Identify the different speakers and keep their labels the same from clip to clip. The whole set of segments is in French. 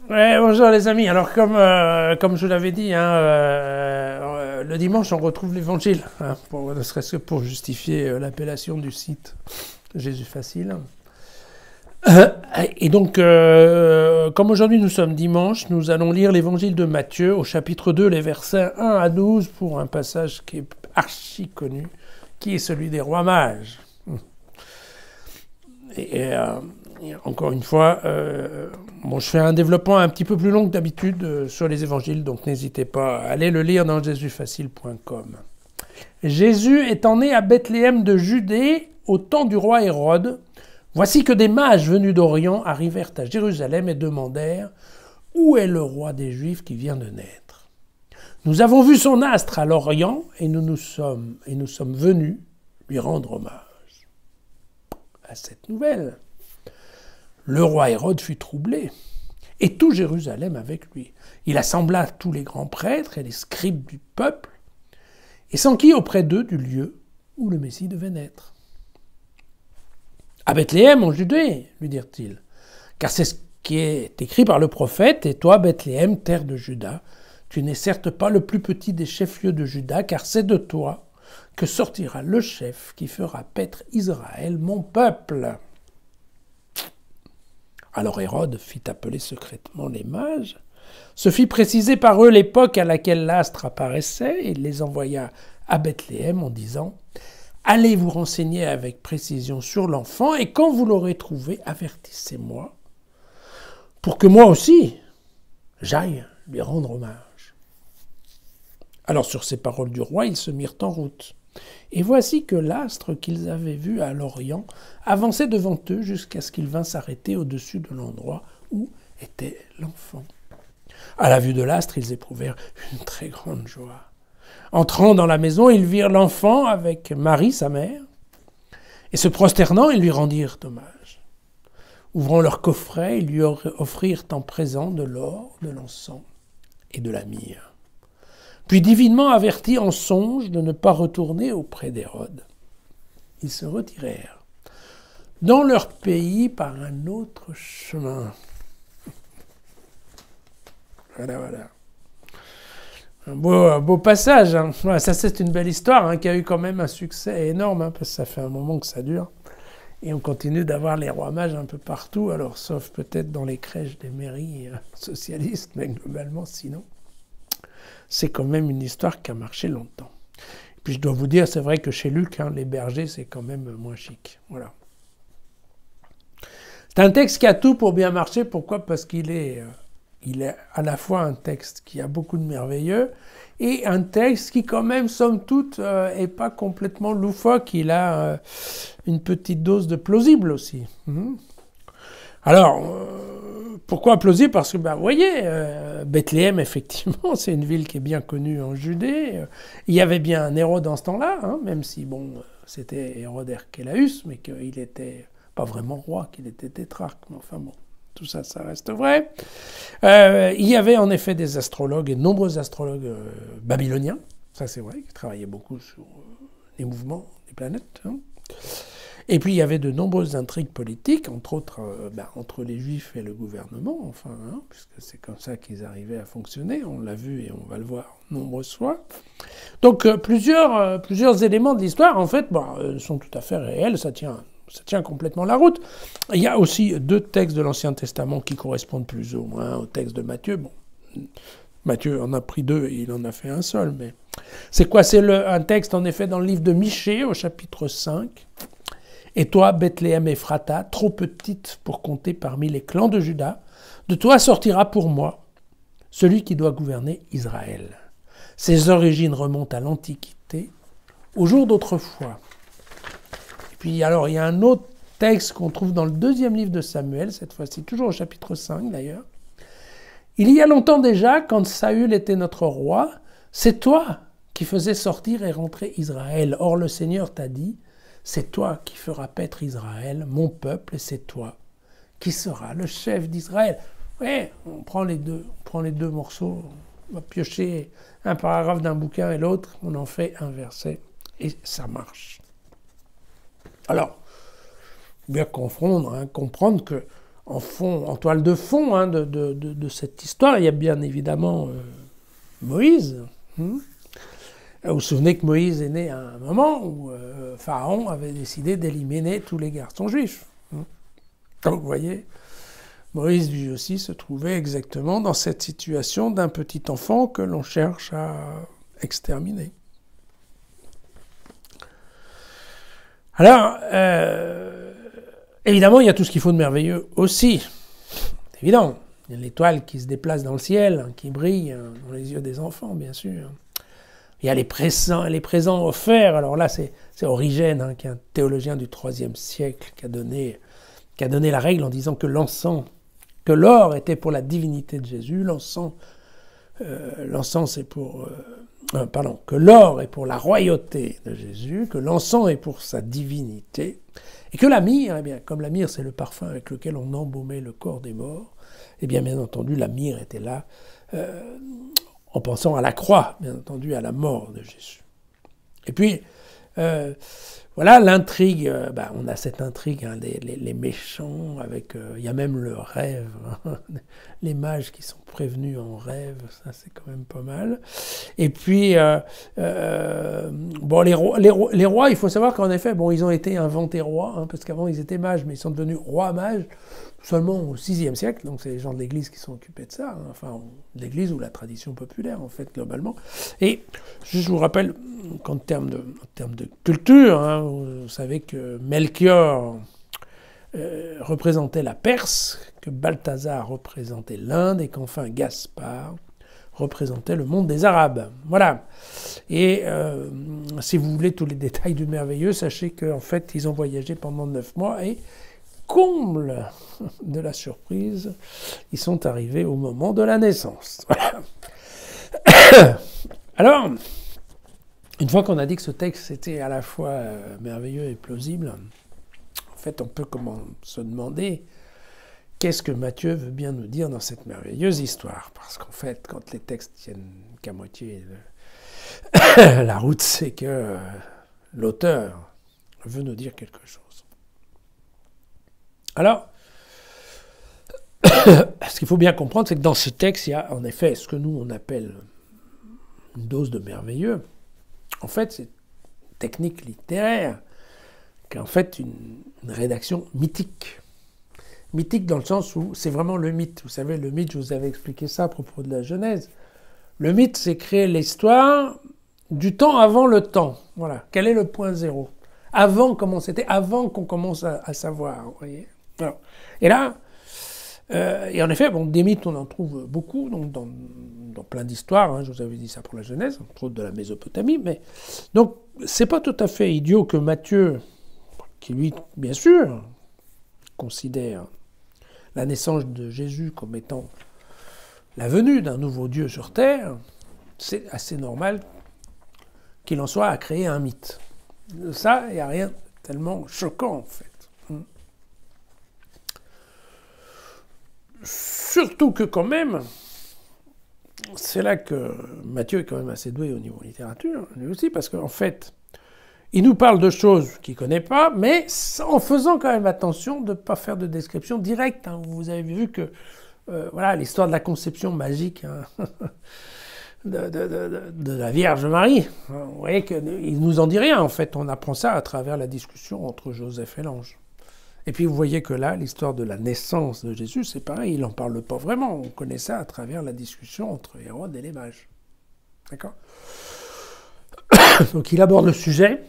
Speaker 1: Ouais, bonjour les amis. Alors comme je l'avais dit, hein, le dimanche on retrouve l'évangile, hein, ne serait-ce que pour justifier l'appellation du site Jésus facile. Et donc, comme aujourd'hui nous sommes dimanche, nous allons lire l'évangile de Matthieu au chapitre 2, les versets 1 à 12, pour un passage qui est archi connu, qui est celui des rois mages. Et encore une fois, je fais un développement un petit peu plus long que d'habitude sur les évangiles, donc n'hésitez pas à aller le lire dans jesusfacile.com. Jésus étant né à Bethléem de Judée au temps du roi Hérode, voici que des mages venus d'Orient arrivèrent à Jérusalem et demandèrent « Où est le roi des Juifs qui vient de naître ? Nous avons vu son astre à l'Orient et nous sommes venus lui rendre hommage. » À cette nouvelle, le roi Hérode fut troublé, et tout Jérusalem avec lui. Il assembla tous les grands prêtres et les scribes du peuple, et s'enquit auprès d'eux du lieu où le Messie devait naître. « À Bethléem, en Judée, lui dirent-ils, car c'est ce qui est écrit par le prophète, et toi, Bethléem, terre de Juda, tu n'es certes pas le plus petit des chefs-lieux de Juda, car c'est de toi que sortira le chef qui fera paître Israël, mon peuple. » Alors Hérode fit appeler secrètement les mages, se fit préciser par eux l'époque à laquelle l'astre apparaissait, et les envoya à Bethléem en disant « Allez vous renseigner avec précision sur l'enfant, et quand vous l'aurez trouvé, avertissez-moi, pour que moi aussi, j'aille lui rendre hommage. » Alors sur ces paroles du roi, ils se mirent en route. Et voici que l'astre qu'ils avaient vu à l'Orient avançait devant eux jusqu'à ce qu'il vînt s'arrêter au-dessus de l'endroit où était l'enfant. À la vue de l'astre, ils éprouvèrent une très grande joie. Entrant dans la maison, ils virent l'enfant avec Marie, sa mère, et se prosternant, ils lui rendirent hommage. Ouvrant leur coffret, ils lui offrirent en présent de l'or, de l'encens et de la myrrhe. Puis divinement avertis en songe de ne pas retourner auprès d'Hérode, ils se retirèrent dans leur pays par un autre chemin. Voilà. Un beau passage. Hein. Voilà, ça, c'est une belle histoire hein, qui a eu quand même un succès énorme, hein, parce que ça fait un moment que ça dure. Et on continue d'avoir les rois mages un peu partout, alors sauf peut-être dans les crèches des mairies socialistes, mais globalement, sinon. C'est quand même une histoire qui a marché longtemps. Et puis je dois vous dire, c'est vrai que chez Luc, hein, les bergers, c'est quand même moins chic. Voilà. C'est un texte qui a tout pour bien marcher. Pourquoi ? Parce qu'il est à la fois un texte qui a beaucoup de merveilleux et un texte qui quand même, somme toute, est pas complètement loufoque. Il a une petite dose de plausible aussi. Alors, pourquoi plausible ? Parce que, vous voyez, Bethléem, effectivement, c'est une ville qui est bien connue en Judée. Il y avait bien un Hérode dans ce temps-là, hein, même si, c'était Hérode Archélaüs, mais qu'il n'était pas vraiment roi, qu'il était tétrarque. Mais enfin bon, tout ça, ça reste vrai. Il y avait en effet des astrologues, et de nombreux astrologues babyloniens, ça c'est vrai, qui travaillaient beaucoup sur les mouvements des planètes, hein. Et puis il y avait de nombreuses intrigues politiques, entre autres entre les Juifs et le gouvernement, puisque c'est comme ça qu'ils arrivaient à fonctionner, on l'a vu et on va le voir nombreuses fois. Donc plusieurs éléments de l'histoire, en fait, sont tout à fait réels, ça tient complètement la route. Il y a aussi deux textes de l'Ancien Testament qui correspondent plus ou moins au texte de Matthieu. Matthieu en a pris deux et il en a fait un seul, mais c'est quoi ? C'est un texte en effet dans le livre de Michée au chapitre 5. « Et toi, Bethléem Ephrata, trop petite pour compter parmi les clans de Juda, de toi sortira pour moi celui qui doit gouverner Israël. Ses origines remontent à l'Antiquité, au jour d'autrefois. » Et puis alors, il y a un autre texte qu'on trouve dans le deuxième livre de Samuel, cette fois-ci, toujours au chapitre 5 d'ailleurs. « Il y a longtemps déjà, quand Saül était notre roi, c'est toi qui faisais sortir et rentrer Israël. Or le Seigneur t'a dit, c'est toi qui feras paître Israël, mon peuple, et c'est toi qui seras le chef d'Israël. » Oui, on prend les deux morceaux, on va piocher un paragraphe d'un bouquin et l'autre, on en fait un verset, et ça marche. Alors, bien comprendre que en toile de fond hein, de cette histoire, il y a bien évidemment Moïse. Vous vous souvenez que Moïse est né à un moment où Pharaon avait décidé d'éliminer tous les garçons juifs. Donc vous voyez, Moïse lui aussi se trouvait exactement dans cette situation d'un petit enfant que l'on cherche à exterminer. Alors, évidemment, il y a tout ce qu'il faut de merveilleux aussi. C'est évident. Il y a l'étoile qui se déplace dans le ciel, hein, qui brille dans les yeux des enfants, bien sûr. Il y a les présents offerts. Alors là, c'est Origène, hein, qui est un théologien du IIIe siècle, qui a donné la règle en disant que que l'or était pour la divinité de Jésus, l'encens est pour... que l'or est pour la royauté de Jésus, que l'encens est pour sa divinité, et que la myrrhe, eh bien, comme la myrrhe c'est le parfum avec lequel on embaumait le corps des morts, eh bien entendu la myrrhe était là en pensant à la croix, bien entendu à la mort de Jésus. Et puis, voilà l'intrigue, on a cette intrigue, hein, les méchants, il y a même le rêve, hein, les mages qui sont prévenus en rêve, ça c'est quand même pas mal. Et puis, les rois, il faut savoir qu'en effet, ils ont été inventés rois, hein, parce qu'avant ils étaient mages, mais ils sont devenus rois mages seulement au VIe siècle, donc c'est les gens de l'Église qui sont occupés de ça, hein, enfin l'Église ou la tradition populaire en fait globalement. Et je vous rappelle qu'en termes de culture, hein, vous savez que Melchior représentait la Perse, que Balthazar représentait l'Inde et qu'enfin Gaspard représentait le monde des Arabes. Voilà. Et si vous voulez tous les détails du merveilleux, sachez qu'en fait ils ont voyagé pendant 9 mois et comble de la surprise, ils sont arrivés au moment de la naissance. Voilà. Alors, une fois qu'on a dit que ce texte était à la fois merveilleux et plausible, en fait, on peut se demander qu'est-ce que Matthieu veut bien nous dire dans cette merveilleuse histoire. Parce qu'en fait, quand les textes tiennent qu'à moitié la route, c'est que l'auteur veut nous dire quelque chose. Alors, ce qu'il faut bien comprendre, c'est que dans ce texte, il y a en effet ce que nous on appelle une dose de merveilleux. En fait, c'est une technique littéraire qui est en fait une rédaction mythique. Mythique dans le sens où c'est vraiment le mythe. Vous savez, le mythe, je vous avais expliqué ça à propos de la Genèse. Le mythe, c'est créer l'histoire du temps avant le temps. Voilà. Quel est le point zéro ? Avant, comment c'était ? Avant qu'on commence à savoir, vous voyez ? Alors, et là, et en effet, des mythes, on en trouve beaucoup, donc dans plein d'histoires, hein, je vous avais dit ça pour la Genèse, entre autres de la Mésopotamie, mais donc c'est pas tout à fait idiot que Matthieu, qui lui, bien sûr, considère la naissance de Jésus comme étant la venue d'un nouveau Dieu sur terre, c'est assez normal qu'il en soit à créer un mythe. De ça, il n'y a rien de tellement choquant, en fait. Surtout que quand même, c'est là que Matthieu est quand même assez doué au niveau littérature, lui aussi, parce qu'en fait, il nous parle de choses qu'il ne connaît pas, mais en faisant quand même attention de ne pas faire de description directe. Hein. Vous avez vu que voilà, l'histoire de la conception magique hein, de la Vierge Marie, vous voyez qu'il ne nous en dit rien, en fait. On apprend ça à travers la discussion entre Joseph et l'ange. Et puis vous voyez que là, l'histoire de la naissance de Jésus, c'est pareil, il n'en parle pas vraiment. On connaît ça à travers la discussion entre Hérode et les mages. D'accord ? Donc il aborde le sujet,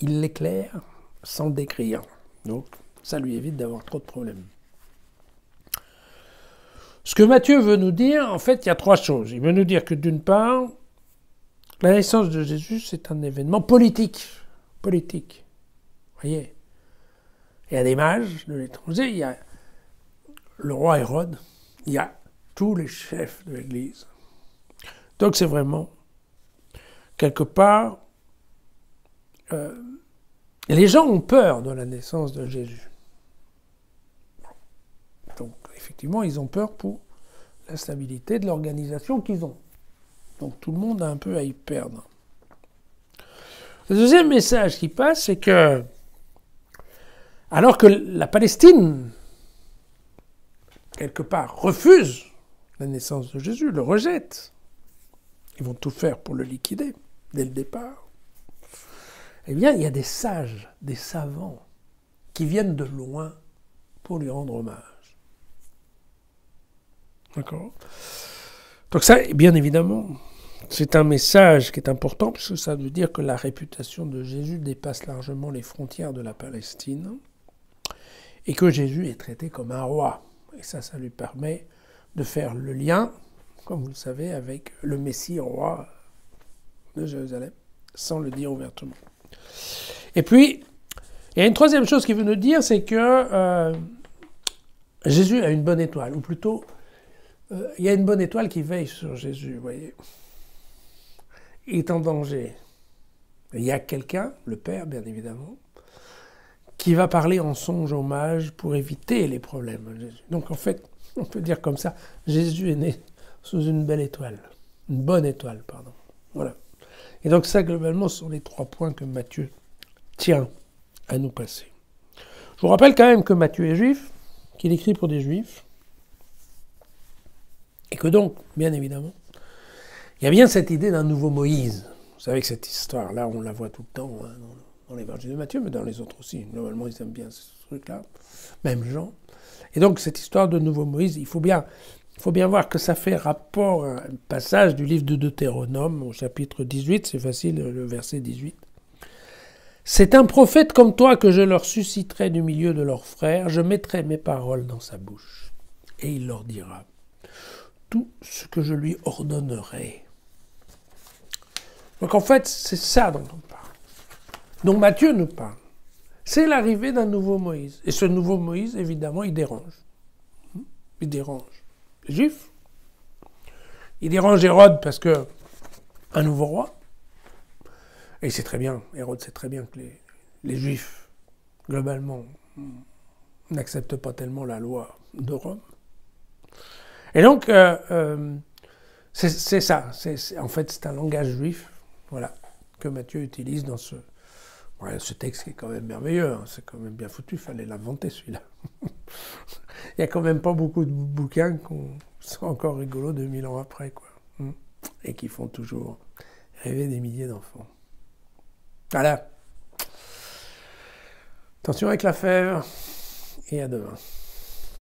Speaker 1: il l'éclaire sans le décrire. Donc ça lui évite d'avoir trop de problèmes. Ce que Matthieu veut nous dire, en fait, il y a 3 choses. Il veut nous dire que d'une part, la naissance de Jésus, c'est un événement politique. Politique. Vous voyez ? Il y a des mages de l'étranger, il y a le roi Hérode, il y a tous les chefs de l'Église. Donc c'est vraiment, quelque part, les gens ont peur de la naissance de Jésus. Donc effectivement, ils ont peur pour la stabilité de l'organisation qu'ils ont. Donc tout le monde a un peu à y perdre. Le deuxième message qui passe, c'est que Alors que la Palestine, quelque part, refuse la naissance de Jésus, le rejette. Ils vont tout faire pour le liquider, dès le départ. Eh bien, il y a des sages, des savants, qui viennent de loin pour lui rendre hommage. D'accord ? Donc ça, bien évidemment, c'est un message qui est important, parce que ça veut dire que la réputation de Jésus dépasse largement les frontières de la Palestine, et que Jésus est traité comme un roi. Et ça lui permet de faire le lien, comme vous le savez, avec le Messie roi de Jérusalem, sans le dire ouvertement. Et puis, il y a une troisième chose qu'il veut nous dire, c'est que Jésus a une bonne étoile, ou plutôt, il y a une bonne étoile qui veille sur Jésus, vous voyez. Il est en danger. Il y a quelqu'un, le Père, bien évidemment, qui va parler en songe aux mages pour éviter les problèmes à Jésus. Donc en fait, on peut dire comme ça, Jésus est né sous une belle étoile. Une bonne étoile, pardon. Voilà. Et donc ça, globalement, ce sont les 3 points que Matthieu tient à nous passer. Je vous rappelle quand même que Matthieu est juif, qu'il écrit pour des juifs, et que donc, bien évidemment, il y a bien cette idée d'un nouveau Moïse. Vous savez que cette histoire-là, on la voit tout le temps dans l'évangile de Matthieu, mais dans les autres aussi. Normalement, ils aiment bien ce truc-là, même Jean. Et donc, cette histoire de nouveau Moïse, il faut bien voir que ça fait rapport à un passage du livre de Deutéronome, au chapitre 18, c'est facile, le verset 18. « C'est un prophète comme toi que je leur susciterai du milieu de leurs frères, je mettrai mes paroles dans sa bouche, et il leur dira tout ce que je lui ordonnerai. » Donc en fait, c'est ça dont on parle. Donc Matthieu nous parle. C'est l'arrivée d'un nouveau Moïse. Et ce nouveau Moïse, évidemment, il dérange. Il dérange les Juifs. Il dérange Hérode parce que un nouveau roi. Et c'est très bien, Hérode sait très bien que les Juifs, globalement, n'acceptent pas tellement la loi de Rome. Et donc, c'est ça. En fait, c'est un langage juif, voilà, que Matthieu utilise dans ce texte qui est quand même merveilleux. Hein, c'est quand même bien foutu, il fallait l'inventer celui-là. Il n'y a quand même pas beaucoup de bouquins qui sont encore rigolos 2000 ans après, quoi. Et qui font toujours rêver des milliers d'enfants. Voilà. Attention avec la fève, et à demain.